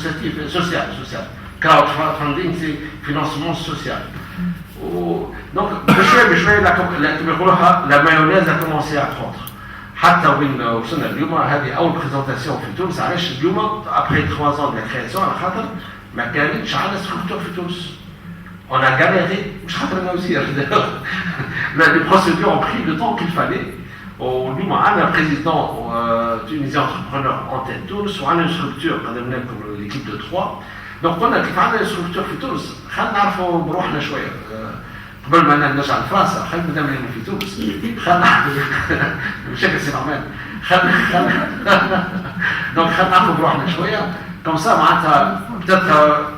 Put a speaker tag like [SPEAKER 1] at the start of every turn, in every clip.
[SPEAKER 1] associatif, social. Crowdfunding, c'est financement social. Donc, la mayonnaise a commencé à prendre. حتى وين وصلنا اليوم هذه اول بريزونطاسيون في تونس علاش اليوم ابري 3 ans de la création على خاطر ما كانتش عندنا ستركتور في تونس. On a galéré, مش خاطر انا aussi les procédures ont pris le temps qu'il fallait. اليوم عندنا président tunisien entrepreneur en tête تونس وعندنا une structure قدمنا لكم l'équipe de 3. Donc قلنا كيف عندنا une structure في تونس خلينا نعرفوا بروحنا شويه. قبل ما نرجع لفرنسا خلينا نبدا من في تونس بشكل سي نورمال دونك خلينا نعرفوا بروحنا شويه comme ça معناتها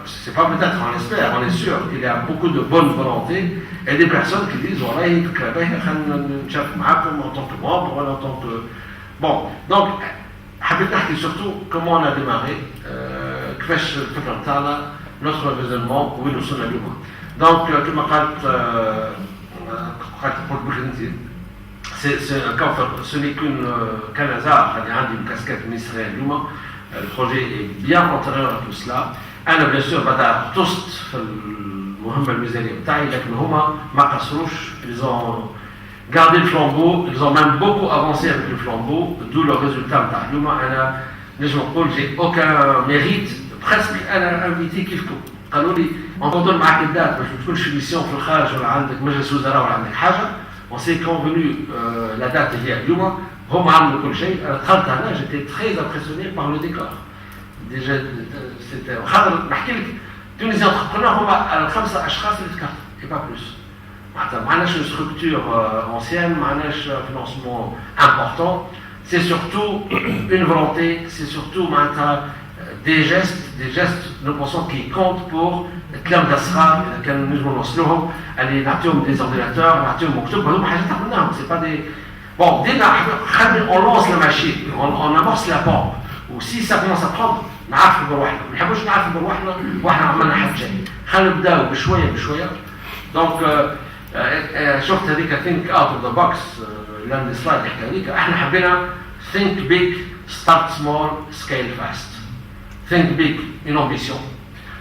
[SPEAKER 1] c'est pas peut-être on espère on est sûr qu'il y a beaucoup de bonne volonté et des personnes qui disent والله فكره باهيه خلينا نشارك معاكم en tant que membre ولا en tant que bon donc حبيت نحكي surtout comment on a démarré كيفاش الفكره نتاعنا notre raisonnement وين وصلنا اليوم. Donc, كما قالت ce n'est qu'un hasard, il y a une casquette ministérielle. Le projet est bien antérieur à tout cela. أنا bien sûr بدأ اختصت في المهمة الميزانية بتاعي لكن هما ما قصروش. Ils ont gardé le flambeau, ils ont même beaucoup avancé avec le flambeau, d'où le résultat بتاع اليوم. أنا نجم نقول j'ai aucun mérite, presque أنا invité كيفكم. قالوا لي انتظر معك الدات باش ما تكونش ميسيون في الخارج ولا عندك مجلس وزراء ولا عندك حاجه. On s'est convenu la date هي اليوم. هم عملوا كل شيء. انا دخلت هنا j'étais très impressionné par le décor. Déjà c'était خاطر نحكي لك تونسي انتربرونور هما 5 اشخاص اللي تكرتوا et pas plus. معناتها ما عندناش une structure ancienne, ما عندناش financement important. C'est surtout une volonté, c'est surtout معناتها des gestes nous pensons qui comptent pour الكلام d'Asra كان نجموا نوصلوهم اللي نعطيهم des ordinateurs نعطيهم مكتوب هذوما حاجات عملناهم. c'est pas des bon dès on lance la machine on amorce la pompe ou si ça commence à prendre نعرفوا بروحنا ما نحبوش نعرفوا بروحنا واحنا عملنا حتى شيء. خلينا نبداو بشويه دونك شفت هذيك think out of the box لان السلايد يحكي هذيك احنا حبينا think big start small scale fast. Think big, une ambition.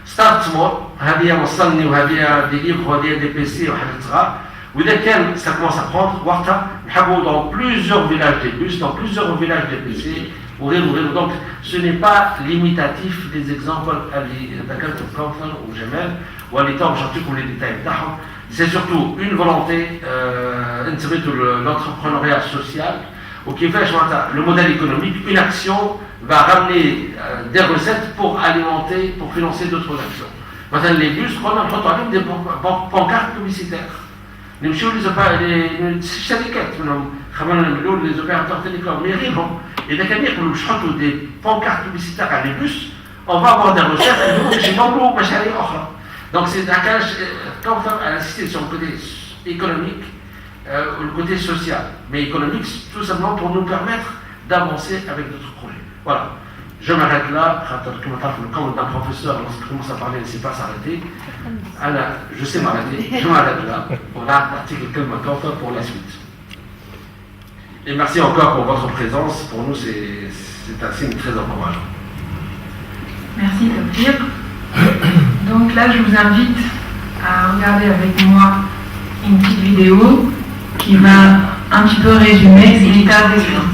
[SPEAKER 1] Start small, هذه وصلني وهذه دي ليبر وهذه دي بي سي وحاجات صغار. وإذا كان ça commence à prendre وقتها نحبوا dans plusieurs villages des bus, dans plusieurs villages des PC وغيره. Donc ce n'est pas limitatif des exemples اللي ذكرت كوثر وجمال واللي تو باش نعطيكم les détails بتاعهم. C'est surtout une volonté انتميتوا l'entrepreneuriat social وكيفاش معناتها le modèle économique, une action va ramener des recettes pour alimenter, pour financer d'autres actions. Maintenant, les bus, on a des pancartes publicitaires. Nous les opérateurs télécoms, mais rire. Et dès qu'il y a des pancartes publicitaires à les bus, on va avoir des recettes et nous, j'ai pas beaucoup de. Donc, c'est quand on a insisté sur le côté économique, le côté social, mais économique, tout simplement pour nous permettre d'avancer avec d'autres projets. Voilà, je m'arrête là. Comme un professeur, lorsqu'il commence à parler, il ne sait pas s'arrêter. Alors, je sais m'arrêter, je m'arrête là. On a l'article pour la suite. Et merci encore pour votre présence. Pour nous, c'est un signe très encourageant.
[SPEAKER 2] Merci, Topir. Donc là, je vous invite à regarder avec moi une petite vidéo qui va un petit peu résumer l'état d'esprit.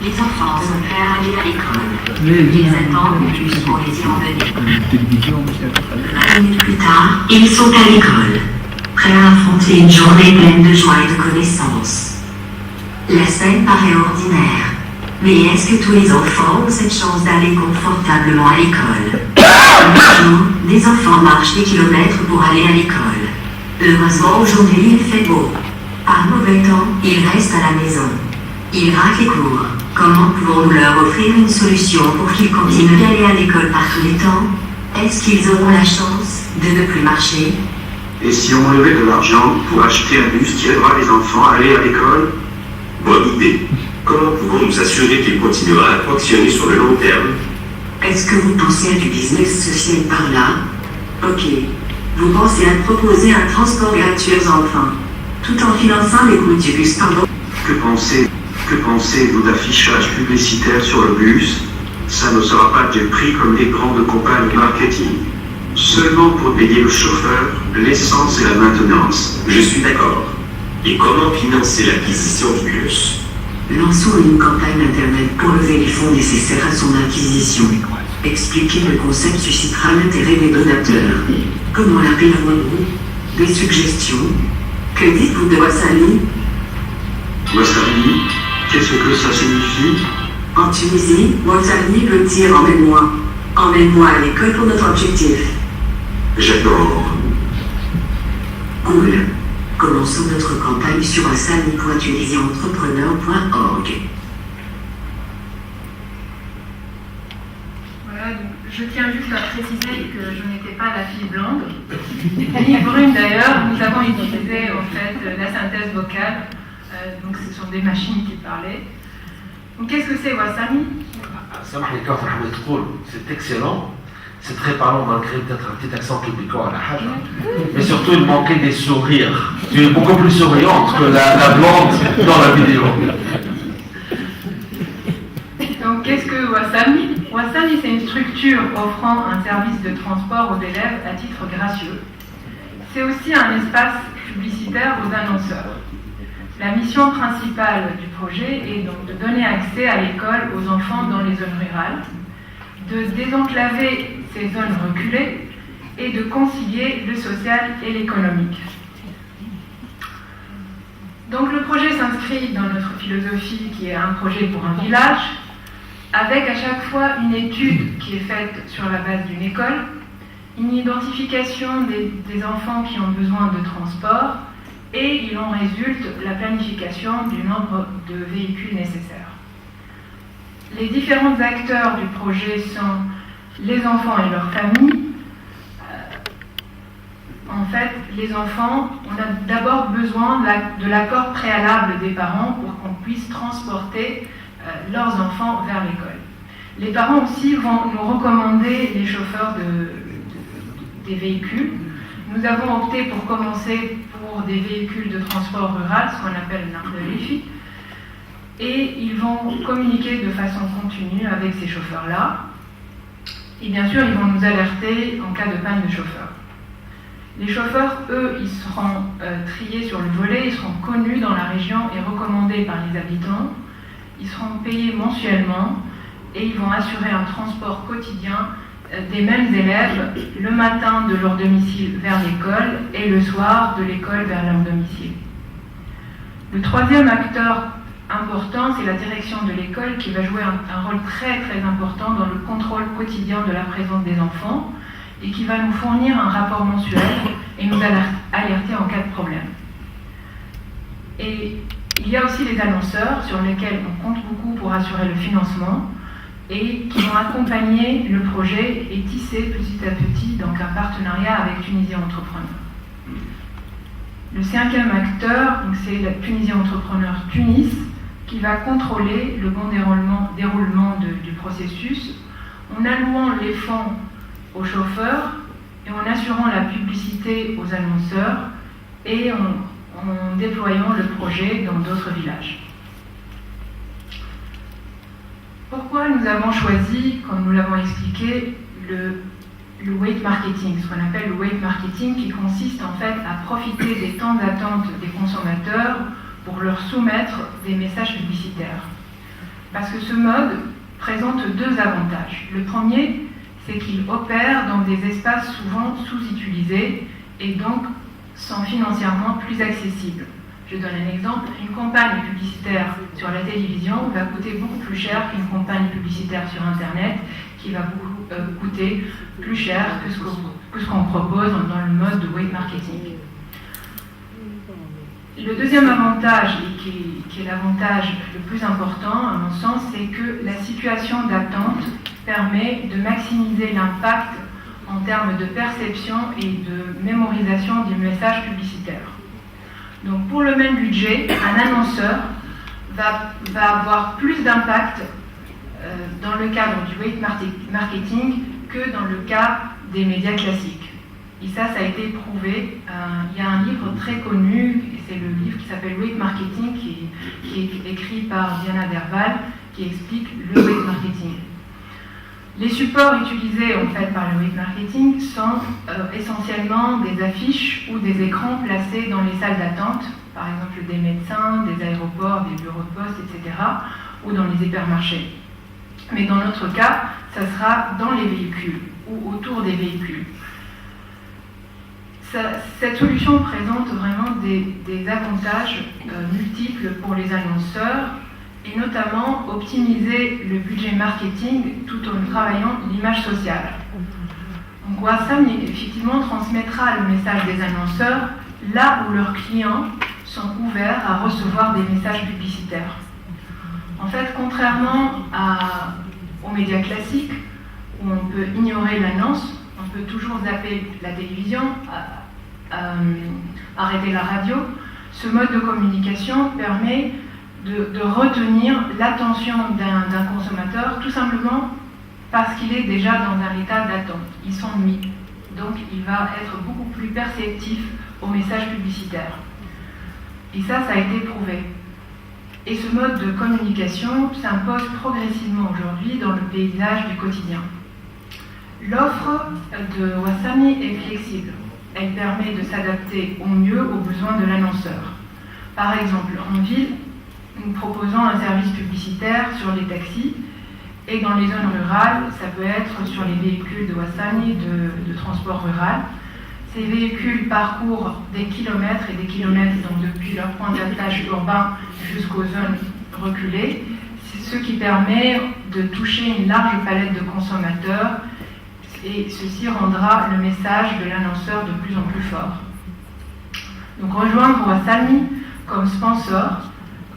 [SPEAKER 3] Les enfants sont prêts à aller à l'école. Ils attendent le bus pour les y emmener. 20 minutes plus tard, ils sont à l'école, prêts à affronter une journée pleine de joie et de connaissances. La scène paraît ordinaire, mais est-ce que tous les enfants ont cette chance d'aller confortablement à l'école? Un jour, des enfants marchent des kilomètres pour aller à l'école. Heureusement, aujourd'hui, il fait beau. Par mauvais temps, ils restent à la maison. Ils ratent les cours. Comment pouvons-nous leur offrir une solution pour qu'ils continuent d'aller à l'école par tous les temps? Est-ce qu'ils auront la chance de ne plus marcher?
[SPEAKER 4] Et si on levait de l'argent pour acheter un bus qui aidera les enfants à aller à l'école?
[SPEAKER 5] Bonne idée. Comment pouvons-nous nous assurer qu'il continuera à fonctionner sur le long terme?
[SPEAKER 3] Est-ce que vous pensez à du business social par là? Ok. Vous pensez à proposer un transport gratuit aux enfants, tout en finançant les coûts du bus, pardon?
[SPEAKER 4] Que pensez-vous d'affichage publicitaire sur le bus? ça ne sera pas du prix comme les grandes compagnies marketing. Seulement pour payer le chauffeur, l'essence et la maintenance.
[SPEAKER 5] Je suis d'accord. Et comment financer l'acquisition du bus?
[SPEAKER 3] Lançons une campagne internet pour lever les fonds nécessaires à son acquisition. Expliquer le concept suscitera l'intérêt des donateurs. Comment l'appellerons-nous? Des suggestions? Que dites-vous de Wassani?
[SPEAKER 4] Wassani, qu'est-ce que ça signifie?
[SPEAKER 3] En Tunisie, Wassani veut dire emmène-moi. Emmène-moi à l'école pour notre objectif.
[SPEAKER 5] J'adore.
[SPEAKER 3] Cool. Commençons notre campagne sur wassani.tunisientrepreneur.org.
[SPEAKER 2] Voilà, donc je tiens juste à préciser que je n'étais pas la fille blonde, ni brune d'ailleurs. Nous avons utilisé en fait la synthèse vocale, donc ce sont des machines qui parlaient. Donc qu'est-ce que c'est Wassani?
[SPEAKER 1] C'est excellent, c'est très parlant malgré peut-être un petit accent québécois à la haja, mais surtout il manquait des sourires. Tu es beaucoup plus souriante que la blonde dans la vidéo.
[SPEAKER 2] Donc qu'est-ce que Wassani? Wassani, c'est une structure offrant un service de transport aux élèves à titre gracieux. C'est aussi un espace publicitaire aux annonceurs. La mission principale du projet est donc de donner accès à l'école aux enfants dans les zones rurales, de désenclaver ces zones reculées et de concilier le social et l'économique. Donc le projet s'inscrit dans notre philosophie qui est un projet pour un village, avec à chaque fois une étude qui est faite sur la base d'une école, une identification des enfants qui ont besoin de transport, et il en résulte la planification du nombre de véhicules nécessaires. Les différents acteurs du projet sont les enfants et leurs familles. En fait, les enfants, on a d'abord besoin de l'accord préalable des parents pour qu'on puisse transporter leurs enfants vers l'école. Les parents aussi vont nous recommander les chauffeurs des véhicules. Nous avons opté pour commencer pour des véhicules de transport rural, ce qu'on appelle l'Ardeléfi, et ils vont communiquer de façon continue avec ces chauffeurs-là. Et bien sûr, ils vont nous alerter en cas de panne de chauffeur. Les chauffeurs, eux, ils seront triés sur le volet, ils seront connus dans la région et recommandés par les habitants. Ils seront payés mensuellement et ils vont assurer un transport quotidien des mêmes élèves le matin de leur domicile vers l'école et le soir de l'école vers leur domicile. Le troisième acteur important, c'est la direction de l'école qui va jouer un rôle très très important dans le contrôle quotidien de la présence des enfants et qui va nous fournir un rapport mensuel et nous alerter en cas de problème. Et il y a aussi les annonceurs sur lesquels on compte beaucoup pour assurer le financement et qui vont accompagner le projet et tisser petit à petit donc un partenariat avec Tunisie Entrepreneur. Le cinquième acteur, c'est la Tunisie Entrepreneur Tunis, qui va contrôler le bon déroulement du processus en allouant les fonds aux chauffeurs et en assurant la publicité aux annonceurs et en déployant le projet dans d'autres villages. Pourquoi nous avons choisi, comme nous l'avons expliqué, le weight marketing, ce qu'on appelle le weight marketing, qui consiste en fait à profiter des temps d'attente des consommateurs pour leur soumettre des messages publicitaires. Parce que ce mode présente deux avantages. Le premier, c'est qu'il opère dans des espaces souvent sous-utilisés et donc sont financièrement plus accessibles. Je donne un exemple, une campagne publicitaire sur la télévision va coûter beaucoup plus cher qu'une campagne publicitaire sur Internet qui va coûter plus cher que ce qu'on propose dans le mode de weight marketing. Le deuxième avantage, et qui est l'avantage le plus important à mon sens, c'est que la situation d'attente permet de maximiser l'impact en termes de perception et de mémorisation du message publicitaire. Donc pour le même budget, un annonceur va avoir plus d'impact dans le cadre du weight marketing que dans le cas des médias classiques. Et ça a été prouvé. Il y a un livre très connu, c'est le livre qui s'appelle Weight Marketing, qui est écrit par Diana Derval, qui explique le weight marketing. Les supports utilisés en fait par le web marketing sont essentiellement des affiches ou des écrans placés dans les salles d'attente, par exemple des médecins, des aéroports, des bureaux de poste, etc., ou dans les hypermarchés. Mais dans notre cas, ça sera dans les véhicules ou autour des véhicules. Cette solution présente vraiment des avantages multiples pour les annonceurs, et notamment optimiser le budget marketing tout en travaillant l'image sociale. Donc WhatsApp effectivement transmettra le message des annonceurs là où leurs clients sont ouverts à recevoir des messages publicitaires. En fait, contrairement aux médias classiques, où on peut ignorer l'annonce, on peut toujours zapper la télévision, arrêter la radio, ce mode de communication permet de retenir l'attention d'un consommateur tout simplement parce qu'il est déjà dans un état d'attente. Il s'ennuie. Donc il va être beaucoup plus perceptif au message publicitaire. Et ça a été prouvé. Et ce mode de communication s'impose progressivement aujourd'hui dans le paysage du quotidien. L'offre de Wasami est flexible. Elle permet de s'adapter au mieux aux besoins de l'annonceur. Par exemple, en ville, nous proposons un service publicitaire sur les taxis, et dans les zones rurales, ça peut être sur les véhicules de Wasami de transport rural. Ces véhicules parcourent des kilomètres et des kilomètres, donc depuis leur point d'attache urbain jusqu'aux zones reculées, ce qui permet de toucher une large palette de consommateurs, et ceci rendra le message de l'annonceur de plus en plus fort. Donc rejoindre Wasami comme sponsor,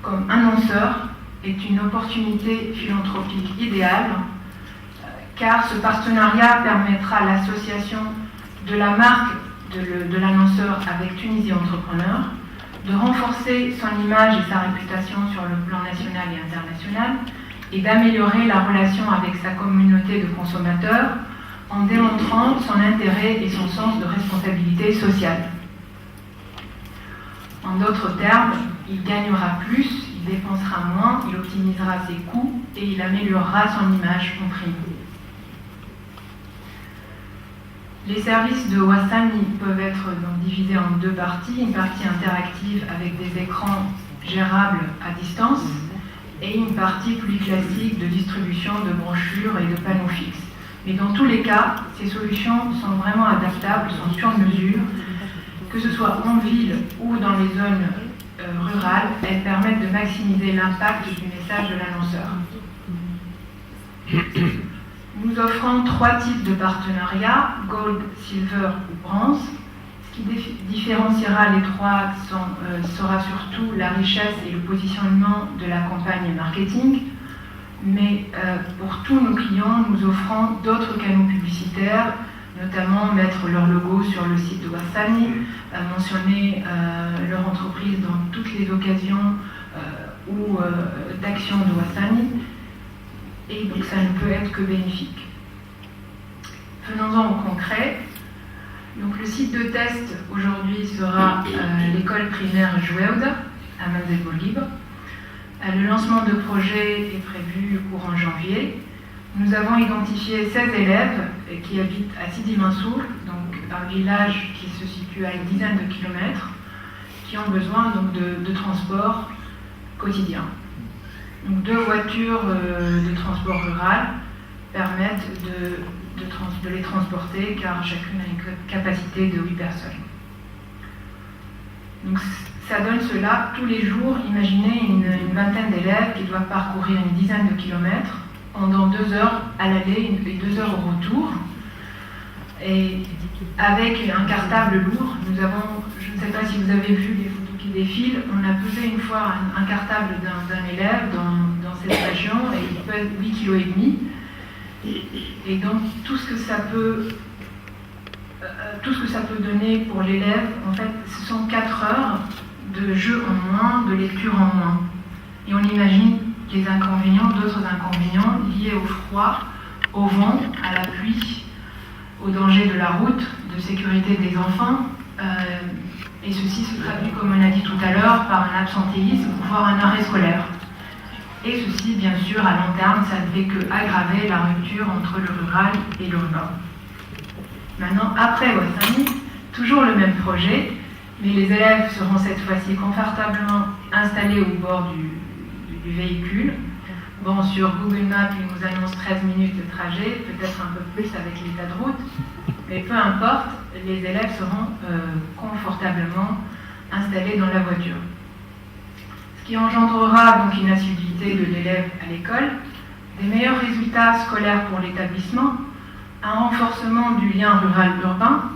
[SPEAKER 2] comme annonceur, est une opportunité philanthropique idéale, car ce partenariat permettra à l'association de la marque de l'annonceur avec Tunisie Entrepreneur de renforcer son image et sa réputation sur le plan national et international, et d'améliorer la relation avec sa communauté de consommateurs en démontrant son intérêt et son sens de responsabilité sociale. En d'autres termes, il gagnera plus, il dépensera moins, il optimisera ses coûts et il améliorera son image en prime. Les services de Wasami peuvent être donc divisés en deux parties, une partie interactive avec des écrans gérables à distance et une partie plus classique de distribution de brochures et de panneaux fixes. Mais dans tous les cas, ces solutions sont vraiment adaptables, sont sur mesure, que ce soit en ville ou dans les zones rurales, elles permettent de maximiser l'impact du message de l'annonceur. Nous offrons 3 types de partenariats, Gold, Silver ou Bronze. Ce qui différenciera les 3 sera surtout la richesse et le positionnement de la campagne marketing. Mais pour tous nos clients, nous offrons d'autres canaux publicitaires, notamment mettre leur logo sur le site de Wasami, mentionner leur entreprise dans toutes les occasions ou d'actions de Wasami. Et donc ça ne peut être que bénéfique. Venons-en au concret. Donc le site de test aujourd'hui sera l'école primaire Joued à Manzé-Bolib. Le lancement de projet est prévu courant janvier. Nous avons identifié 16 élèves qui habitent à Sidi Mansour, donc un village qui se situe à une dizaine de kilomètres, qui ont besoin donc de transport quotidien. Donc 2 voitures de transport rural permettent de les transporter, car chacune a une capacité de 8 personnes. Donc ça donne cela tous les jours. Imaginez une vingtaine d'élèves qui doivent parcourir une dizaine de kilomètres pendant 2 heures à l'aller et 2 heures au retour. Et avec un cartable lourd, nous avons, je ne sais pas si vous avez vu les photos qui défilent, on a pesé une fois un cartable d'un élève dans cette région et il pèse 8,5 kg. Et donc tout ce que ça peut donner pour l'élève, en fait, ce sont 4 heures de jeu en moins, de lecture en moins. Et on imagine les inconvénients, d'autres inconvénients liés au froid, au vent, à la pluie, au danger de la route, de sécurité des enfants. Et ceci se traduit, comme on a dit tout à l'heure, par un absentéisme, voire un arrêt scolaire. Et ceci, bien sûr, à long terme, ça ne fait qu'aggraver la rupture entre le rural et l'urbain. Maintenant, après Wassami, toujours le même projet, mais les élèves seront cette fois-ci confortablement installés au bord du véhicule. Bon, sur Google Maps, il nous annonce 13 minutes de trajet, peut-être un peu plus avec l'état de route, mais peu importe, les élèves seront confortablement installés dans la voiture. Ce qui engendrera donc une assiduité de l'élève à l'école, des meilleurs résultats scolaires pour l'établissement, un renforcement du lien rural-urbain,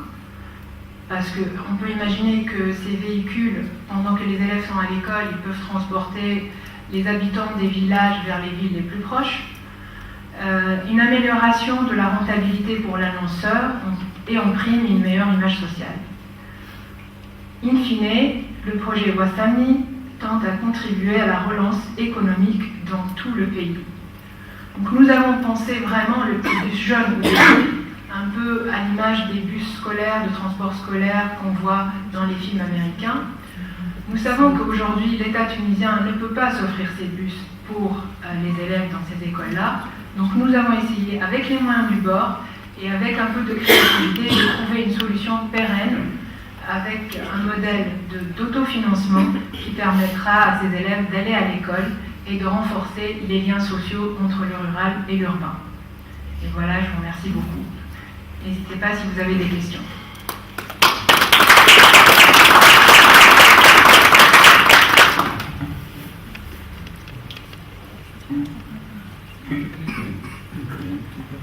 [SPEAKER 2] parce qu'on peut imaginer que ces véhicules, pendant que les élèves sont à l'école, ils peuvent transporter les habitants des villages vers les villes les plus proches, une amélioration de la rentabilité pour l'annonceur et en prime une meilleure image sociale. In fine, le projet Wassami tente à contribuer à la relance économique dans tout le pays. Donc nous avons pensé vraiment le bus jeune au début, un peu à l'image des bus scolaires, de transport scolaire qu'on voit dans les films américains. Nous savons qu'aujourd'hui, l'État tunisien ne peut pas s'offrir ces bus pour les élèves dans ces écoles-là. Donc nous avons essayé, avec les moyens du bord et avec un peu de créativité, de trouver une solution pérenne avec un modèle d'autofinancement qui permettra à ces élèves d'aller à l'école et de renforcer les liens sociaux entre le rural et l'urbain. Et voilà, je vous remercie beaucoup. N'hésitez pas si vous avez des questions.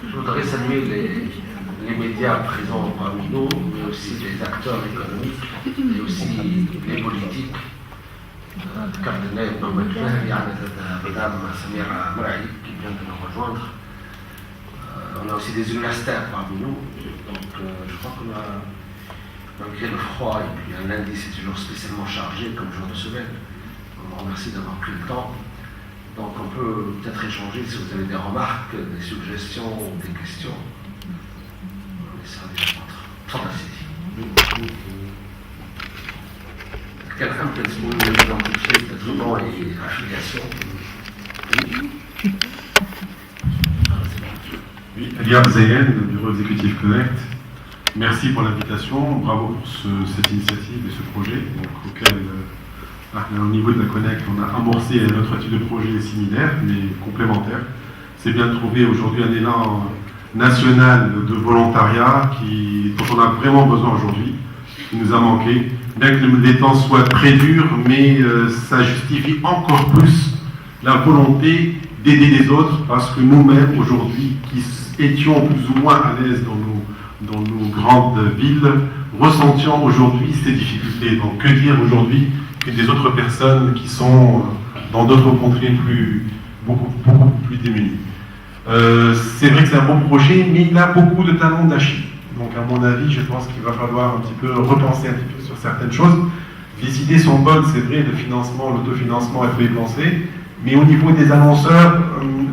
[SPEAKER 1] Je voudrais saluer les médias présents parmi nous, mais aussi les acteurs économiques, et aussi les politiques. Cardinal Mohamed Fahri, Madame Samira Mraï, qui vient de nous rejoindre. On a aussi des universitaires parmi nous, donc je crois qu'on a, malgré le froid et puis un lundi c'est toujours spécialement chargé comme jour de semaine, on vous remercie d'avoir pris le temps. Donc on peut peut-être échanger si vous avez des remarques, des suggestions ou des questions. On essaiera de répondre. Merci. Quelqu'un peut-être vous identifier peut-être nom et affiliation.
[SPEAKER 6] Oui, Eliab Zayen, du bureau exécutif Connect. Merci pour l'invitation, bravo pour cette initiative et ce projet, donc, auquel, au niveau de la Connect, on a amorcé un autre type de projet similaire, mais complémentaire. C'est bien de trouver aujourd'hui un élan national de volontariat dont on a vraiment besoin aujourd'hui, qui nous a manqué. Bien que les temps soient très durs, mais ça justifie encore plus la volonté d'aider les autres, parce que nous-mêmes, aujourd'hui, qui étions plus ou moins à l'aise dans nos grandes villes, ressentions aujourd'hui ces difficultés. Donc, que dire aujourd'hui que des autres personnes qui sont dans d'autres contrées beaucoup plus démunies. C'est vrai que c'est un bon projet, mais il a beaucoup de talents d'Achille. Donc, à mon avis, je pense qu'il va falloir un petit peu repenser un petit peu sur certaines choses. Les idées sont bonnes, c'est vrai, le financement, l'autofinancement, il faut y penser. Mais au niveau des annonceurs,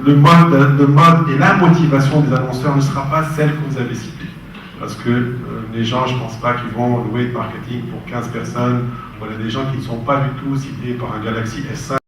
[SPEAKER 6] le mode et la motivation des annonceurs ne sera pas celle que vous avez citée. Parce que les gens, je ne pense pas qu'ils vont louer de marketing pour 15 personnes. Voilà, des gens qui ne sont pas du tout cités par un Galaxy S5